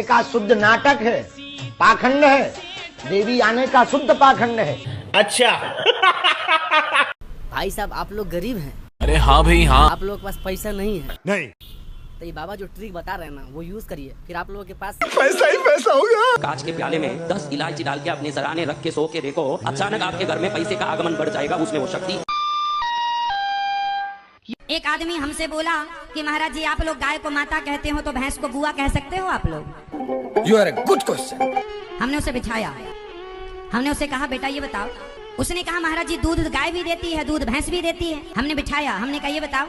का शुद्ध नाटक है, पाखंड है। देवी आने का शुद्ध पाखंड है। अच्छा भाई साहब आप लोग गरीब हैं। अरे हाँ भाई हाँ। आप लोगों के पास पैसा नहीं है। नहीं तो ये बाबा जो ट्रिक बता रहे हैं ना वो यूज करिए, फिर आप लोगों के पास पैसा ही पैसा होगा। कांच के प्याले में 10 इलायची डाल के अपने सराहने रख के सो के देखो, अचानक आपके घर में पैसे का आगमन बढ़ जाएगा। उसमें वो शक्ति। एक आदमी हमसे बोला कि महाराज जी आप लोग गाय को माता कहते हो तो भैंस को बुआ कह सकते हो आप लोग? You are a good question. हमने उसे बिठाया, हमने उसे कहा बेटा ये बताओ। उसने कहा महाराज जी दूध गाय भी देती है, दूध भैंस भी देती है। हमने बिठाया, हमने कहा ये बताओ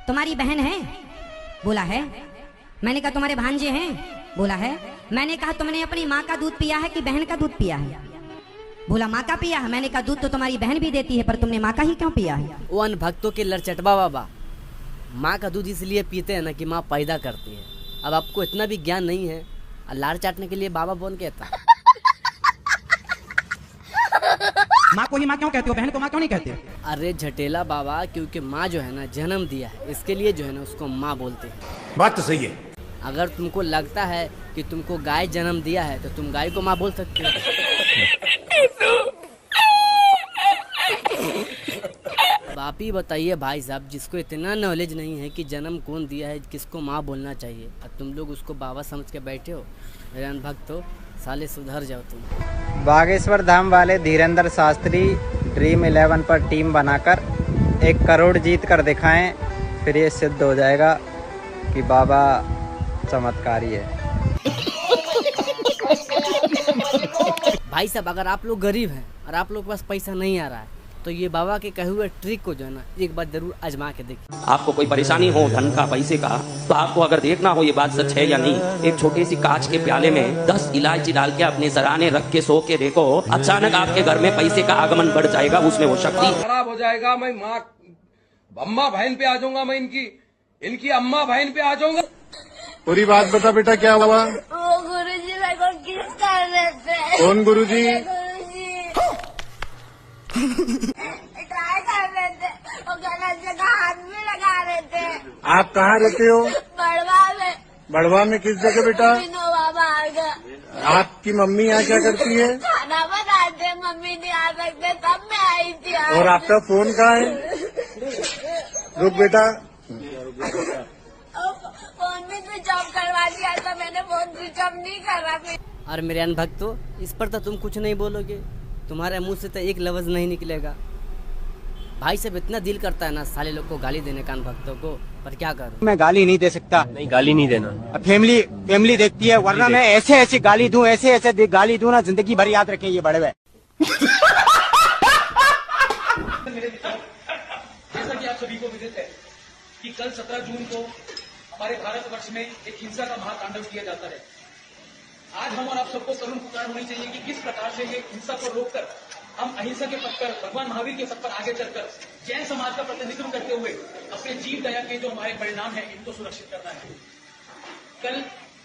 तुम्हारी बहन है? बोला है। मैंने कहा तुम्हारे भांजे हैं? बोला है। मैंने कहा तुमने अपनी माँ का दूध पिया है कि बहन का दूध पिया है? बोला माँ का पिया है। मैंने कहा दूध तो तुम्हारी बहन भी देती है पर तुमने माँ का ही क्यों पिया है? वो अन भक्तों के लड़चटबा बाबा माँ का दूध इसलिए पीते हैं ना कि माँ पैदा करती है। अब आपको इतना भी ज्ञान नहीं है, लार चाटने के लिए बाबा बोन कहता। माँ को ही माँ क्यों कहते हो, बहन को माँ क्यों नहीं कहते? अरे झटेला बाबा, क्योंकि माँ जो है ना जन्म दिया है, इसके लिए जो है ना उसको माँ बोलते हैं। बात तो सही है। अगर तुमको लगता है कि तुमको गाय जन्म दिया है तो तुम गाय को माँ बोल सकते हो। अब आप ही बताइए भाई साहब, जिसको इतना नॉलेज नहीं है कि जन्म कौन दिया है, किसको माँ बोलना चाहिए, और तुम लोग उसको बाबा समझ के बैठे हो। मेरे अनभक्त हो, साले सुधर जाओ तुम। बागेश्वर धाम वाले धीरेन्द्र शास्त्री ड्रीम 11 पर टीम बनाकर 1 करोड़ जीत कर दिखाएं, फिर ये सिद्ध हो जाएगा कि बाबा चमत्कारी है। भाई साहब अगर आप लोग गरीब हैं और आप लोग के पास पैसा नहीं आ रहा है तो ये बाबा के कहे हुए ट्रिक को जो है ना एक बार जरूर आजमा के देखिए। आपको कोई परेशानी हो धन का, पैसे का, तो आपको अगर देखना हो ये बात सच है या नहीं, एक छोटे सी कांच के प्याले में 10 इलायची डाल के अपने सराहने रख के सो के देखो, अचानक आपके घर में पैसे का आगमन बढ़ जाएगा। उसमें वो शक्ति। खराब हो जाएगा, मैं माँ अम्मा बहन पे आ जाऊंगा, मैं इनकी अम्मा बहन पे आ जाऊंगा। पूरी बात बता बेटा, क्या हुआ? वो गुरुजी मेरे को किस कर रहे थे। कौन गुरुजी? ट्राई कर रहे थे, वो गलत जगह हाथ में लगा रहे थे। आप कहाँ रहते हो? बड़वा में। बड़वा में किस जगह बेटा? बाबा। आपकी मम्मी यहाँ क्या करती है? खाना बनाते, मम्मी नहीं आ सकते तब मैं आई थी। और आपका फोन कहाँ है? रुक बेटा। फोन भी स्विच ऑफ करवा दिया था मैंने, फोन स्विच ऑफ नहीं कर रहा था। और मेरे अनभक्तों, इस पर तो तुम कुछ नहीं बोलोगे, तुम्हारे मुंह से तो एक लफ्ज नहीं निकलेगा। भाई साहब इतना दिल करता है ना साले लोग को गाली देने का अनभक्तों को, पर क्या करूं। मैं गाली नहीं दे सकता। नहीं गाली नहीं देना। फैमिली देखती है, वरना मैं ऐसे गाली दूं, ऐसे गाली दूं ना, जिंदगी भर याद रखें ये बड़े हुए। जैसा कि आप सभी को विदित है कि कल 17 जून को हमारे भारतवर्ष में एक हिंसा का महातांडव किया जाता है। आज हम और आप सबको करुण पुकार होनी चाहिए कि किस प्रकार से ये हिंसा को रोककर हम अहिंसा के पथ पर, भगवान महावीर के पथ पर आगे चलकर जैन समाज का प्रतिनिधित्व करते हुए अपने जीव दया के जो हमारे परिणाम है इनको सुरक्षित करना है। कल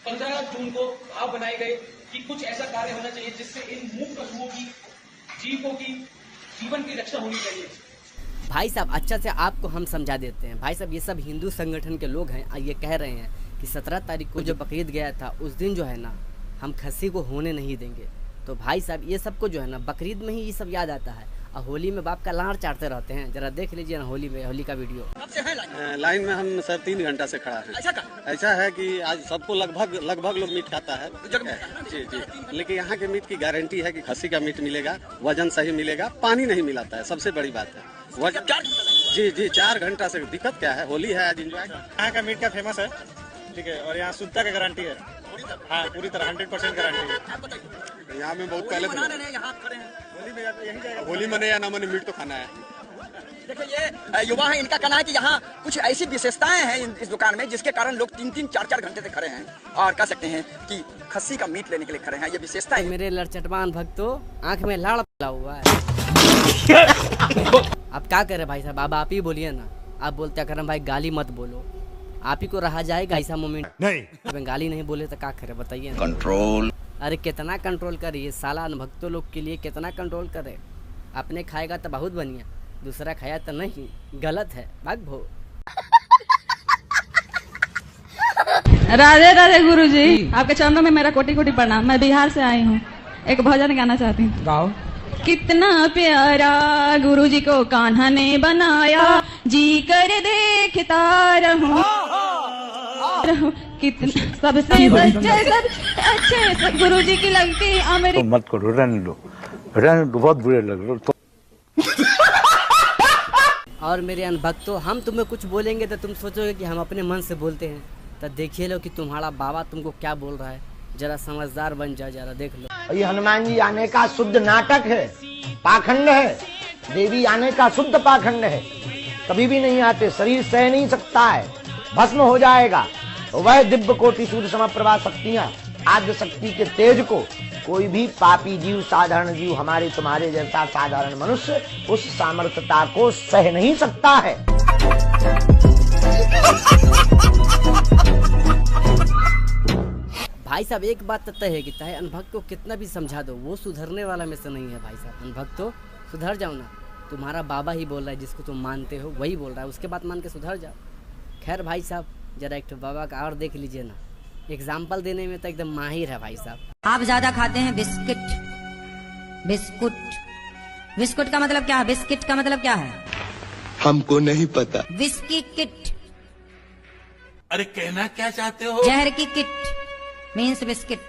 15 जून को भाव बनाए गए कि कुछ ऐसा कार्य होना चाहिए जिससे इन मूक पशुओं की, जीवों की जीवन की रक्षा होनी चाहिए। भाई साहब अच्छा से आपको हम समझा देते हैं। भाई साहब ये सब हिंदू संगठन के लोग हैं, ये कह रहे हैं कि 17 तारीख को जो बकरीद गया था उस दिन जो है ना हम खस्सी को होने नहीं देंगे। तो भाई साहब ये सबको जो है ना बकरीद में ही ये सब याद आता है, और होली में बाप का लाड़ चाटते रहते हैं। जरा देख लीजिए ना होली का वीडियो। लाइन में हम सर 3 घंटा से खड़ा है। ऐसा है कि आज सबको लगभग लोग मीट खाता है। जी जी, लेकिन यहाँ के मीट की गारंटी है कि खस्सी का मीट मिलेगा, वजन सही मिलेगा, पानी नहीं मिलाता है, सबसे बड़ी बात है वजन। जी 4 घंटा से। दिक्कत क्या है, होली है आज, एंजॉय। यहाँ का मीट का फेमस है, ठीक है, और यहाँ शुद्धता की गारंटी है। हाँ पूरी तरह 100% गारंटी है। यहाँ में बहुत पहले होली मने या ना मने मीट तो खाना है। देखिए ये युवा है, इनका कहना है कि यहाँ कुछ ऐसी विशेषताएं हैं इस दुकान में जिसके कारण लोग 3-3, 4-4 घंटे से खड़े हैं और कह सकते हैं कि खस्सी का मीट लेने के लिए खड़े हैं। ये विशेषता है। मेरे लड़चटमान भक्तों आंख में लाड़ पड़ा हुआ है। अब क्या करे भाई साहब, अब आप ही बोलिए ना। आप बोलते अकरम भाई गाली मत बोलो, आप ही को रहा जाएगा ऐसा मोमेंट। नहीं गाली नहीं बोले तो क्या करे बताइए। कंट्रोल। अरे कितना कंट्रोल करिए, साला अनभक्तों लोग के लिए कितना कंट्रोल करे। अपने खाएगा तो बहुत बढ़िया, दूसरा खाया तो नहीं, गलत है। भाग भो। राधे राधे गुरुजी, आपके चरणों में मेरा कोटि कोटि प्रणाम। मैं बिहार से आई हूँ, एक भजन गाना चाहती हूँ। गाओ। कितना प्यारा गुरुजी को कान्हा ने बनाया, जी कर देखता रहूं कितना सबसे सच्चे सब अच्छे गुरुजी की लगती अमृत। मत करो, रहने दो, बहुत बुरे लग रहे। और मेरे अनभक्तों, हम तुम्हें कुछ बोलेंगे तो तुम सोचोगे कि हम अपने मन से बोलते हैं। तो देखिए लो कि तुम्हारा बाबा तुमको क्या बोल रहा है। जरा समझदार बन जाओ, जरा देख लो। ये हनुमान जी आने का शुद्ध नाटक है, पाखंड है। देवी आने का शुद्ध पाखंड है। कभी भी नहीं आते, शरीर सह नहीं सकता है, भस्म हो जाएगा। तो वह दिव्य कोटि सूर्य समप्रभा शक्तियां, आद्य शक्ति के तेज को कोई भी पापी जीव, साधारण जीव, हमारे तुम्हारे जैसा साधारण मनुष्य उस सामर्थ्यता को सह नहीं सकता है। भाई साहब एक बात तय है कि चाहे अनभक्त को कितना भी समझा दो, वो सुधरने वाला में से नहीं है। भाई साहब अनभक्तों, सुधर जाओ ना। तुम्हारा बाबा ही बोल रहा है, जिसको तुम मानते हो वही बोल रहा है, उसके बात मान के सुधर जाओ। खैर भाई साहब, जरा एक बाबा का और देख लीजिए ना। एग्जाम्पल देने में तो एकदम माहिर है भाई साहब। आप ज्यादा खाते हैं बिस्किट। बिस्कुट, बिस्कुट का मतलब क्या है? बिस्किट का मतलब क्या है? हमको नहीं पता। Whisky kit. अरे कहना क्या चाहते हो? जहर की किट मीन्स बिस्किट।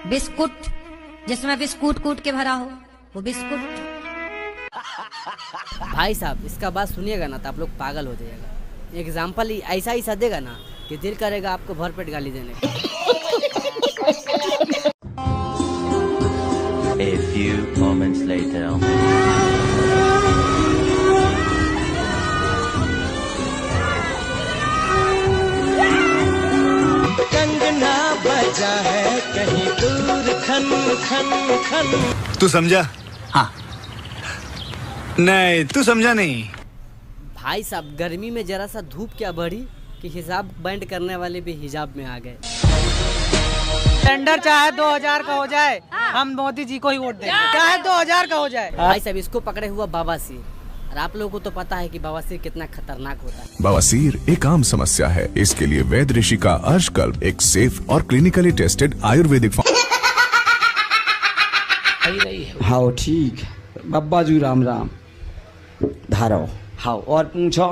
बिस्कुट जिसमें बिस्कुट कूट के भरा हो, वो बिस्कुट। भाई साहब इसका बात सुनिएगा ना तो आप लोग पागल हो जाएगा। एग्जाम्पल ही ऐसा देगा ना कि दिल करेगा आपको भरपेट गाली देने का। A few moments later. Kangana बजा है कहीं दूर, खन खन खन। तू समझा? हाँ। नहीं, तू समझा नहीं। भाई साहब गर्मी में जरा सा धूप क्या बढ़ी कि हिजाब बैंड करने वाले भी हिजाब में आ गए। टेंडर चाहे 2000 का हो जाए, हम मोदी जी को ही वोट देंगे, चाहे 2000 का हो जाए। भाई साहब इसको पकड़े हुआ बवासीर, और आप लोगों को तो पता है कि बवासीर कितना खतरनाक होता है। बवासीर एक आम समस्या है। इसके लिए वैद्य ऋषि का अर्शकल्प एक सेफ और क्लिनिकली टेस्टेड आयुर्वेदिक हाँ ठीक, बब्बा जी राम राम। धारो हाँ, और पूछो।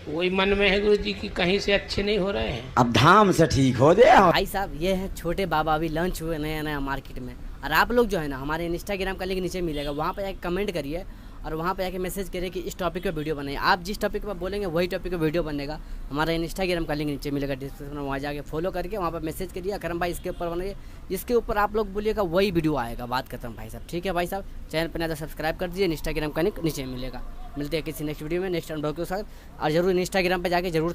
वही मन में है गुरु जी की कहीं से अच्छे नहीं हो रहे हैं। अब धाम से ठीक हो दे। भाई साहब ये है छोटे बाबा, अभी लॉन्च हुए नया मार्केट में। और आप लोग जो है ना, हमारे इंस्टाग्राम का लिंक नीचे मिलेगा, वहाँ पे जाके कमेंट करिए और वहाँ पे जाके मैसेज करिए कि इस टॉपिक पे वीडियो बनाइए। आप जिस टॉपिक पे बोलेंगे वही टॉपिक पे वीडियो बनेगा। हमारा इंस्टाग्राम का लिंक नीचे मिलेगा डिस्क्रिप्शन में, वहाँ जाके फॉलो करके वहाँ पर मैसेज करिए, अकरम भाई इसके ऊपर बनाइए, जिसके ऊपर आप लोग बोलिएगा वही वीडियो आएगा। बात खत्म भाई साहब। ठीक है भाई साहब, चैनल पर नया सब्सक्राइब कर दीजिए, इंस्टाग्राम का लिंक नीचे मिलेगा। मिलते हैं किसी नेक्स्ट वीडियो में नेक्स्ट अनुभव के साथ। और जरूर इंस्टाग्राम पर जाके जरूर